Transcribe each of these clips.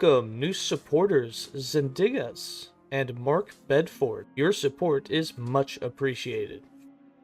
Welcome, new supporters, 𝐒𝐤𝐦𝐻𝐬 and Mark Bedford. Your support is much appreciated.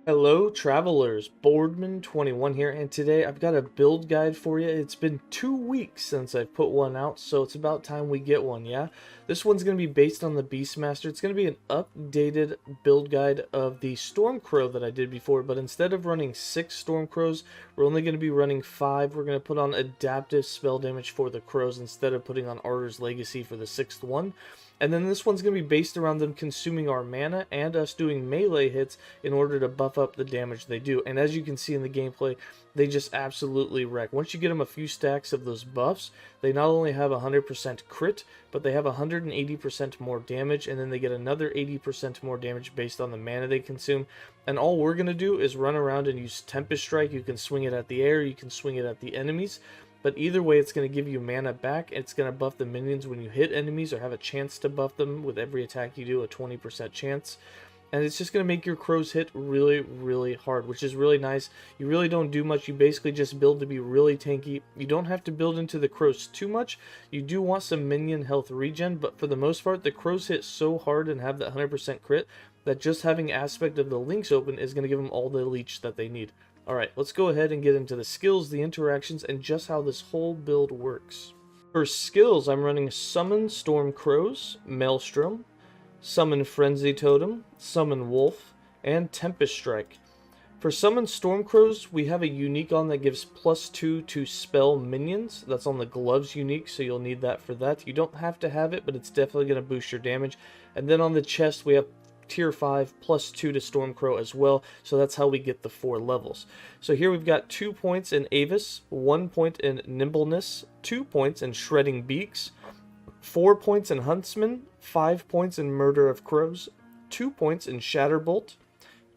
Hello travelers, Boardman21 here, and today I've got a build guide for you. It's been 2 weeks since I've put one out, so it's about time we get one, yeah? This one's going to be based on the Beastmaster. It's going to be an updated build guide of the Stormcrow that I did before, but instead of running 6 Stormcrows, we're only going to be running 5. We're going to put on adaptive spell damage for the crows instead of putting on Artor's Legacy for the 6th one. And then this one's going to be based around them consuming our mana and us doing melee hits in order to buff up the damage they do. And as you can see in the gameplay, they just absolutely wreck. Once you get them a few stacks of those buffs, they not only have 100% crit, but they have 180% more damage, and then they get another 80% more damage based on the mana they consume. And all we're going to do is run around and use Tempest Strike. You can swing it at the air, you can swing it at the enemies. But either way, it's going to give you mana back. It's going to buff the minions when you hit enemies or have a chance to buff them. With every attack you do, a 20% chance. And it's just going to make your crows hit really, really hard, which is really nice. You really don't do much. You basically just build to be really tanky. You don't have to build into the crows too much. You do want some minion health regen, but for the most part, the crows hit so hard and have that 100% crit that just having aspect of the links open is going to give them all the leech that they need. Alright, let's go ahead and get into the skills, the interactions, and just how this whole build works. For skills, I'm running Summon Stormcrows, Maelstrom, Summon Frenzy Totem, Summon Wolf, and Tempest Strike. For Summon Stormcrows, we have a unique on that gives +2 to spell minions. That's on the gloves unique, so you'll need that for that. You don't have to have it, but it's definitely going to boost your damage. And then on the chest, we have Tier 5 +2 to Stormcrow as well, so that's how we get the 4 levels. So here we've got 2 points in Avis, 1 point in Nimbleness, 2 points in Shredding Beaks, 4 points in Huntsman, 5 points in Murder of Crows, 2 points in Shatterbolt,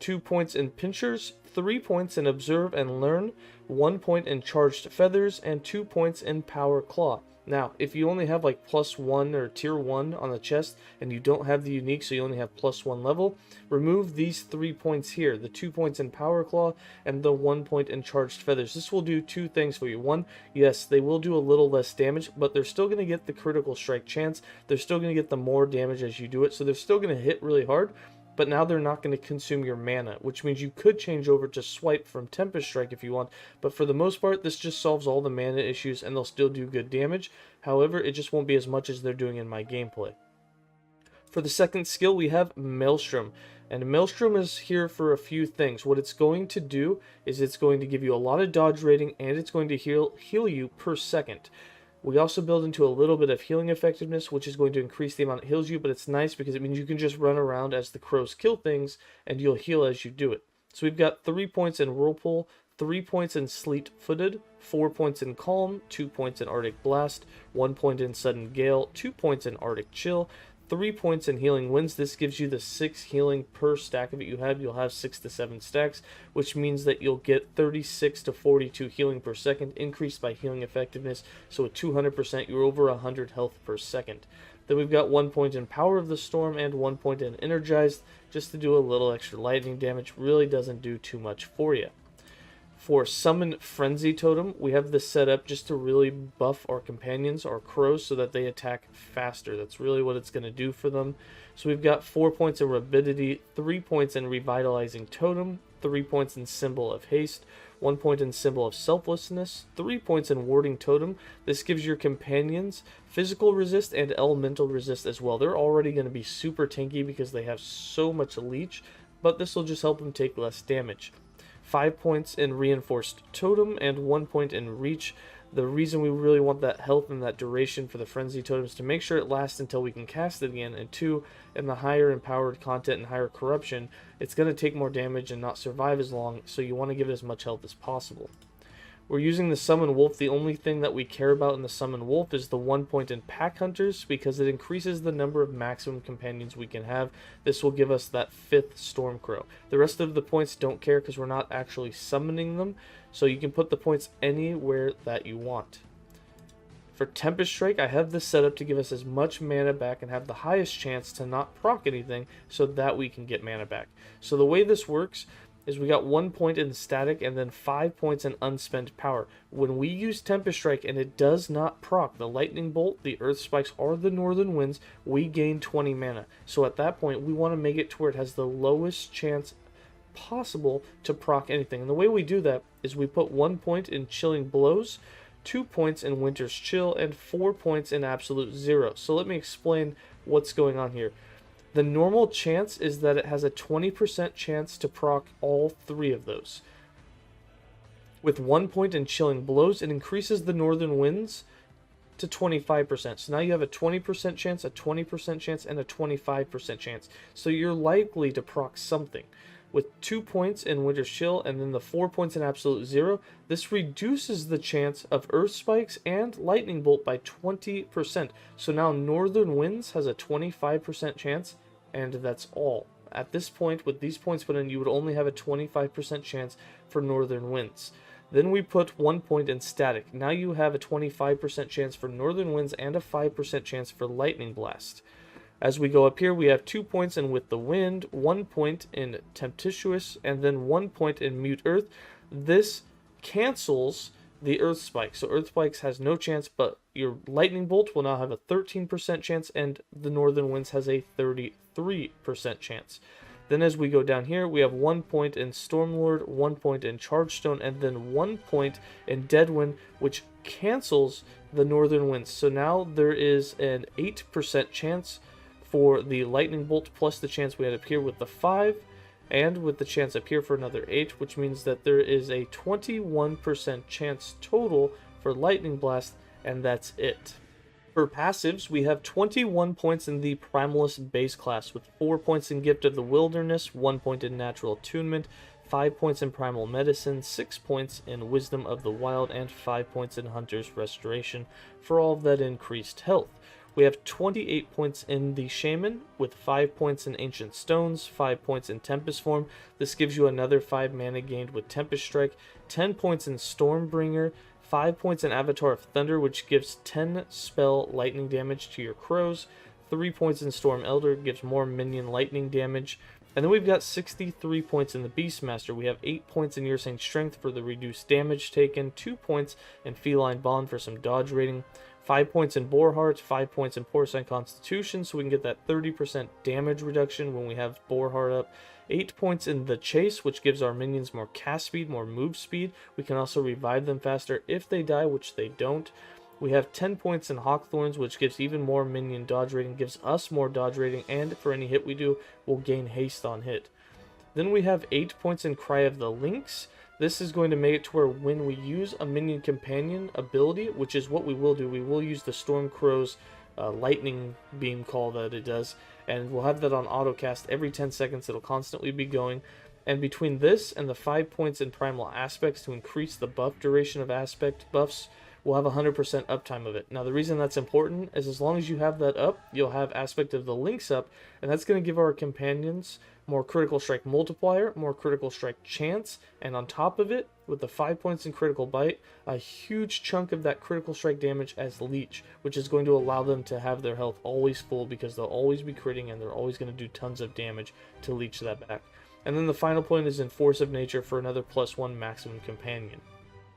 2 points in Pinchers, 3 points in Observe and Learn, 1 point in Charged Feathers, and 2 points in Power Claw. Now, if you only have like +1 or tier 1 on the chest and you don't have the unique, so you only have +1 level, remove these 3 points here, the 2 points in Power Claw and the 1 point in Charged Feathers. This will do 2 things for you. One, yes, they will do a little less damage, but they're still going to get the critical strike chance. They're still going to get the more damage as you do it, so they're still going to hit really hard. But now they're not going to consume your mana, which means you could change over to Swipe from Tempest Strike if you want, but for the most part, this just solves all the mana issues and they'll still do good damage. However, it just won't be as much as they're doing in my gameplay. For the second skill, we have Maelstrom, and Maelstrom is here for a few things. What it's going to do is it's going to give you a lot of dodge rating, and it's going to heal you per second. We also build into a little bit of healing effectiveness, which is going to increase the amount it heals you, but it's nice because it means you can just run around as the crows kill things, and you'll heal as you do it. So we've got 3 points in Whirlpool, 3 points in Sleet-Footed, 4 points in Calm, 2 points in Arctic Blast, 1 point in Sudden Gale, 2 points in Arctic Chill, 3 points in Healing Winds. This gives you the 6 healing per stack of it you have. You'll have 6 to 7 stacks, which means that you'll get 36 to 42 healing per second, increased by healing effectiveness. So at 200%, you're over 100 health per second. Then we've got 1 point in Power of the Storm and 1 point in Energized, just to do a little extra lightning damage. Really doesn't do too much for you. For Summon Frenzy Totem, we have this set up just to really buff our companions, our crows, so that they attack faster. That's really what it's going to do for them. So we've got 4 points in Rapidity, 3 points in Revitalizing Totem, 3 points in Symbol of Haste, 1 point in Symbol of Selflessness, 3 points in Warding Totem. This gives your companions physical resist and elemental resist as well. They're already going to be super tanky because they have so much leech, but this will just help them take less damage. 5 points in Reinforced Totem and 1 point in Reach. The reason we really want that health and that duration for the Frenzy Totem is to make sure it lasts until we can cast it again, and 2, in the higher empowered content and higher corruption, it's going to take more damage and not survive as long, so you want to give it as much health as possible. We're using the Summon Wolf. The only thing that we care about in the Summon Wolf is the 1 point in Pack Hunters, because it increases the number of maximum companions we can have. This will give us that 5th Stormcrow. The rest of the points don't care because we're not actually summoning them, so you can put the points anywhere that you want. For Tempest Strike, I have this set up to give us as much mana back and have the highest chance to not proc anything so that we can get mana back. So the way this works is we got 1 point in static and then 5 points in unspent power. When we use Tempest Strike and it does not proc the Lightning Bolt, the Earth Spikes, or the Northern Winds, we gain 20 mana. So at that point, we want to make it to where it has the lowest chance possible to proc anything. And the way we do that is we put 1 point in Chilling Blows, 2 points in Winter's Chill, and 4 points in Absolute Zero. So let me explain what's going on here. The normal chance is that it has a 20% chance to proc all 3 of those. With 1 point in Chilling Blows, it increases the Northern Winds to 25%. So now you have a 20% chance, a 20% chance, and a 25% chance. So you're likely to proc something. With 2 points in Winter's Chill and then the 4 points in Absolute Zero, this reduces the chance of Earth Spikes and Lightning Bolt by 20%. So now Northern Winds has a 25% chance, and that's all. At this point, with these points put in, you would only have a 25% chance for Northern Winds. Then we put 1 point in Static. Now you have a 25% chance for Northern Winds and a 5% chance for Lightning Blast. As we go up here, we have 2 points in With the Wind, 1 point in Tempestuous, and then 1 point in Mute Earth. This cancels the Earth Spike. So Earth Spikes has no chance, but your Lightning Bolt will now have a 13% chance, and the Northern Winds has a 33% chance. Then as we go down here, we have 1 point in Stormlord, 1 point in Chargestone, and then 1 point in Deadwind, which cancels the Northern Winds. So now there is an 8% chance for the Lightning Bolt, plus the chance we had up here with the 5, and with the chance up here for another 8, which means that there is a 21% chance total for Lightning Blast, and that's it. For passives, we have 21 points in the Primalist base class, with 4 points in Gift of the Wilderness, 1 point in Natural Attunement, 5 points in Primal Medicine, 6 points in Wisdom of the Wild, and 5 points in Hunter's Restoration, for all of that increased health. We have 28 points in the Shaman, with 5 points in Ancient Stones, 5 points in Tempest Form. This gives you another 5 mana gained with Tempest Strike, 10 points in Stormbringer, 5 points in Avatar of Thunder, which gives 10 spell lightning damage to your crows, 3 points in Storm Elder, gives more minion lightning damage, and then we've got 63 points in the Beastmaster. We have 8 points in Ear-Saint Strength for the reduced damage taken, 2 points in Feline Bond for some dodge rating, 5 points in Boarheart, 5 points in Porcine Constitution, so we can get that 30% damage reduction when we have Boarheart up. 8 points in the Chase, which gives our minions more cast speed, more move speed. We can also revive them faster if they die, which they don't. We have 10 points in Hawkthorns, which gives even more minion dodge rating, gives us more dodge rating, and for any hit we do, we'll gain haste on hit. Then we have 8 points in Cry of the Lynx. This is going to make it to where when we use a minion companion ability, which is what we will do, we will use the Stormcrow's lightning beam call that it does, and we'll have that on autocast every 10 seconds. It'll constantly be going. And between this and the 5 points in Primal Aspects to increase the buff duration of aspect buffs, we'll have 100% uptime of it. Now the reason that's important is as long as you have that up, you'll have Aspect of the Lynx up, and that's going to give our companions more critical strike multiplier, more critical strike chance, and on top of it, with the 5 points in critical bite, a huge chunk of that critical strike damage as leech, which is going to allow them to have their health always full because they'll always be critting and they're always going to do tons of damage to leech that back. And then the final point is in Force of Nature for another +1 maximum companion.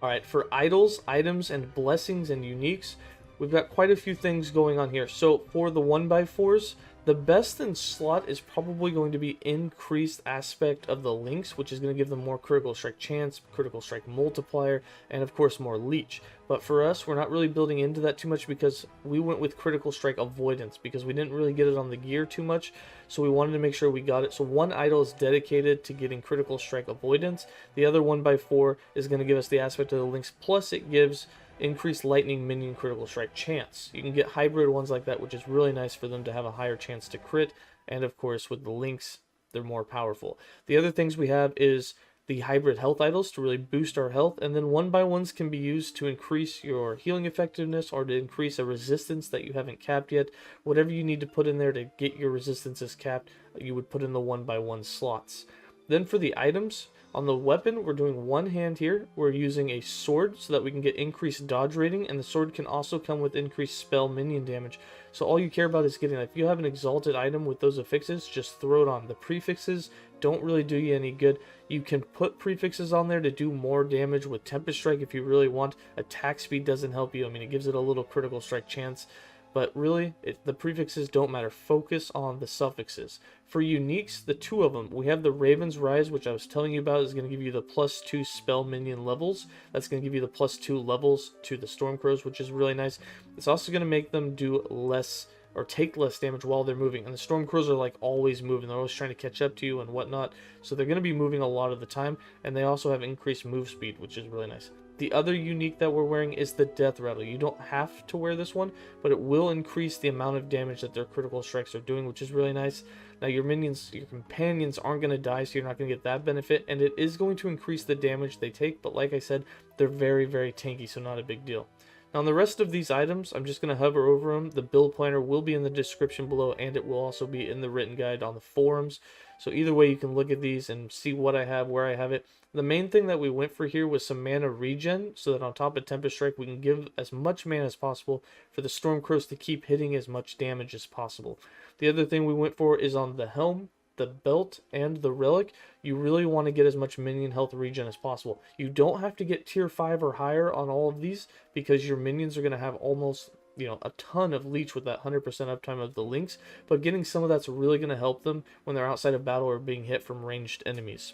Alright, for idols, items, and blessings and uniques, we've got quite a few things going on here. So for the 1x4s, the best in slot is probably going to be increased aspect of the links, which is going to give them more critical strike chance, critical strike multiplier, and of course more leech. But for us, we're not really building into that too much because we went with critical strike avoidance because we didn't really get it on the gear too much. So we wanted to make sure we got it. So one idol is dedicated to getting critical strike avoidance. The other 1x4 is going to give us the aspect of the links, plus it gives increased lightning minion critical strike chance. You can get hybrid ones like that, which is really nice for them to have a higher chance to crit, and of course with the links they're more powerful. The other things we have is the hybrid health idols to really boost our health, and then 1x1s can be used to increase your healing effectiveness or to increase a resistance that you haven't capped yet. Whatever you need to put in there to get your resistances capped, you would put in the 1x1 slots. Then for the items, on the weapon, we're doing one hand here. We're using a sword so that we can get increased dodge rating, and the sword can also come with increased spell minion damage. So all you care about is getting, if you have an exalted item with those affixes, just throw it on. The prefixes don't really do you any good. You can put prefixes on there to do more damage with Tempest Strike if you really want. Attack speed doesn't help you. I mean, it gives it a little critical strike chance, but really, the prefixes don't matter. Focus on the suffixes. For uniques, the two of them, we have the Raven's Rise, which I was telling you about, is going to give you the +2 spell minion levels. That's going to give you the +2 levels to the Stormcrows, which is really nice. It's also going to make them do less or take less damage while they're moving. And the Stormcrows are like always moving. They're always trying to catch up to you and whatnot. So they're going to be moving a lot of the time. And they also have increased move speed, which is really nice. The other unique that we're wearing is the Death Rattle. You don't have to wear this one, but it will increase the amount of damage that their critical strikes are doing, which is really nice. Now your minions, your companions aren't going to die, so you're not going to get that benefit. And it is going to increase the damage they take, but like I said, they're very, very tanky, so not a big deal. Now, on the rest of these items, I'm just going to hover over them. The build planner will be in the description below, and it will also be in the written guide on the forums. So either way, you can look at these and see what I have, where I have it. The main thing that we went for here was some mana regen, so that on top of Tempest Strike, we can give as much mana as possible for the Stormcrows to keep hitting as much damage as possible. The other thing we went for is on the helm, the belt, and the relic. You really want to get as much minion health regen as possible. You don't have to get tier 5 or higher on all of these, because your minions are going to have almost, you know, a ton of leech with that 100% uptime of the links, but getting some of that's really going to help them when they're outside of battle or being hit from ranged enemies.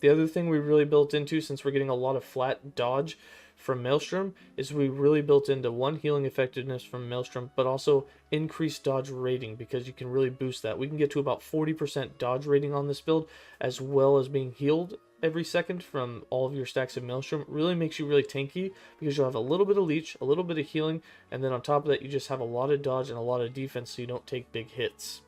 The other thing we really built into, since we're getting a lot of flat dodge from Maelstrom, is we really built into one, healing effectiveness from Maelstrom, but also increased dodge rating, because you can really boost that. We can get to about 40% dodge rating on this build, as well as being healed every second from all of your stacks of Maelstrom. Really makes you really tanky, because you'll have a little bit of leech, a little bit of healing, and then on top of that, you just have a lot of dodge and a lot of defense, so you don't take big hits.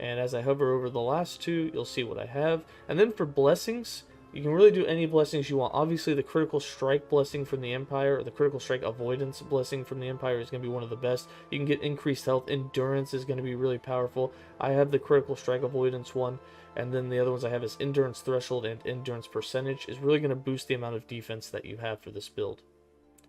And as I hover over the last two, you'll see what I have. And then for blessings, you can really do any blessings you want. Obviously, the critical strike blessing from the Empire, or the critical strike avoidance blessing from the Empire, is going to be one of the best. You can get increased health. Endurance is going to be really powerful. I have the critical strike avoidance one, and then the other ones I have is endurance threshold and endurance percentage. Is really going to boost the amount of defense that you have for this build.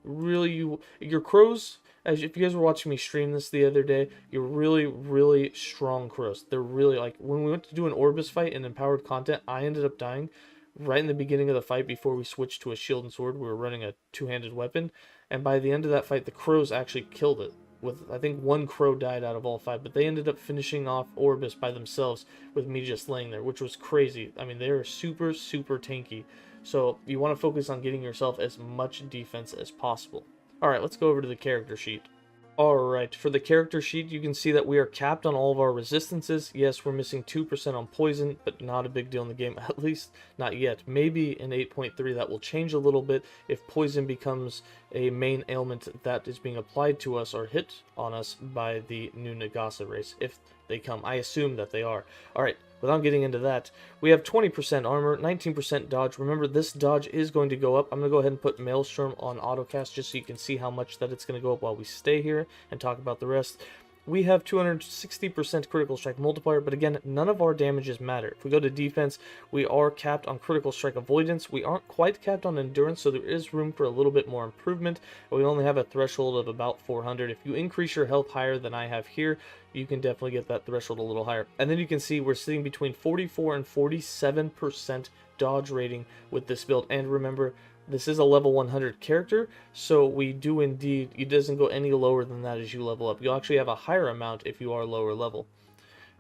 Really, your crows, as if you guys were watching me stream this the other day, you're really, really strong crows. They're really, like, when we went to do an Orbis fight in empowered content, I ended up dying right in the beginning of the fight before we switched to a shield and sword. We were running a two-handed weapon, and by the end of that fight, the crows actually killed it. With, I think, one crow died out of all 5, but they ended up finishing off Orbis by themselves with me just laying there, which was crazy. I mean, they are super, super tanky. So you want to focus on getting yourself as much defense as possible. Alright, let's go over to the character sheet. Alright, for the character sheet, you can see that we are capped on all of our resistances. Yes, we're missing 2% on poison, but not a big deal in the game, at least not yet. Maybe in 8.3 that will change a little bit if poison becomes a main ailment that is being applied to us or hit on us by the new Nagasa race, if they come. I assume that they are. Alright, without getting into that, we have 20% armor, 19% dodge. Remember, this dodge is going to go up. I'm going to go ahead and put Maelstrom on autocast just so you can see how much that it's going to go up while we stay here and talk about the rest. We have 260% critical strike multiplier, but again, none of our damages matter. If we go to defense, we are capped on critical strike avoidance. We aren't quite capped on endurance, so there is room for a little bit more improvement. We only have a threshold of about 400. If you increase your health higher than I have here, you can definitely get that threshold a little higher. And then you can see we're sitting between 44 and 47% dodge rating with this build. And remember, this is a level 100 character, so we do indeed, it doesn't go any lower than that as you level up. You'll actually have a higher amount if you are lower level.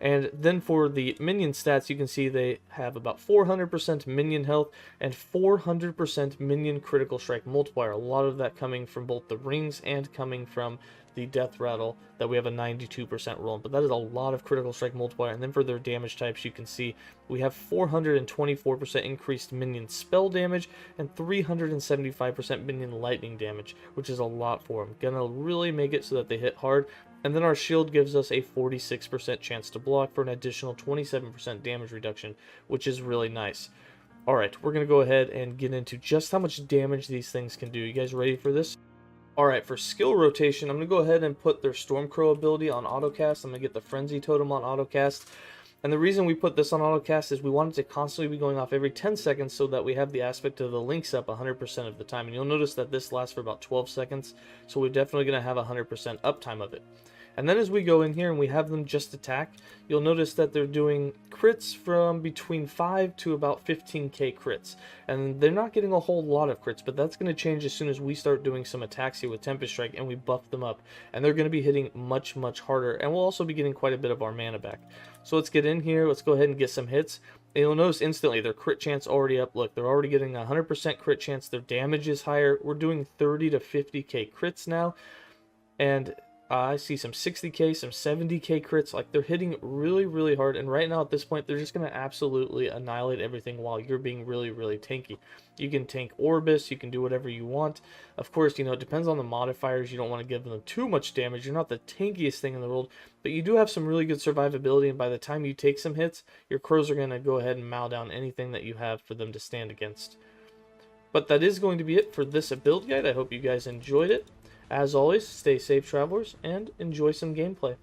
And then for the minion stats, you can see they have about 400% minion health and 400% minion critical strike multiplier. A lot of that coming from both the rings and coming from the death rattle that we have a 92% roll on. But that is a lot of critical strike multiplier. And then for their damage types, you can see we have 424% increased minion spell damage and 375% minion lightning damage, which is a lot for them. Gonna really make it so that they hit hard. And then our shield gives us a 46% chance to block for an additional 27% damage reduction, which is really nice. Alright, we're going to go ahead and get into just how much damage these things can do. You guys ready for this? Alright, for skill rotation, I'm going to go ahead and put their Stormcrow ability on autocast. I'm going to get the Frenzy Totem on autocast. And the reason we put this on autocast is we want it to constantly be going off every 10 seconds so that we have the aspect of the links up 100% of the time. And you'll notice that this lasts for about 12 seconds, so we're definitely going to have 100% uptime of it. And then as we go in here and we have them just attack, you'll notice that they're doing crits from between 5 to about 15k crits. And they're not getting a whole lot of crits, but that's going to change as soon as we start doing some attacks here with Tempest Strike and we buff them up. And they're going to be hitting much, much harder, and we'll also be getting quite a bit of our mana back. So let's get in here, let's go ahead and get some hits. And you'll notice instantly their crit chance already up. Look, they're already getting a 100% crit chance. Their damage is higher. We're doing 30 to 50k crits now. And I see some 60k, some 70k crits. Like, they're hitting really, really hard. And right now at this point, they're just going to absolutely annihilate everything while you're being really, really tanky. You can tank Orbis. You can do whatever you want. Of course, you know, it depends on the modifiers. You don't want to give them too much damage. You're not the tankiest thing in the world. But you do have some really good survivability. And by the time you take some hits, your crows are going to go ahead and mow down anything that you have for them to stand against. But that is going to be it for this build guide. I hope you guys enjoyed it. As always, stay safe, travelers, and enjoy some gameplay.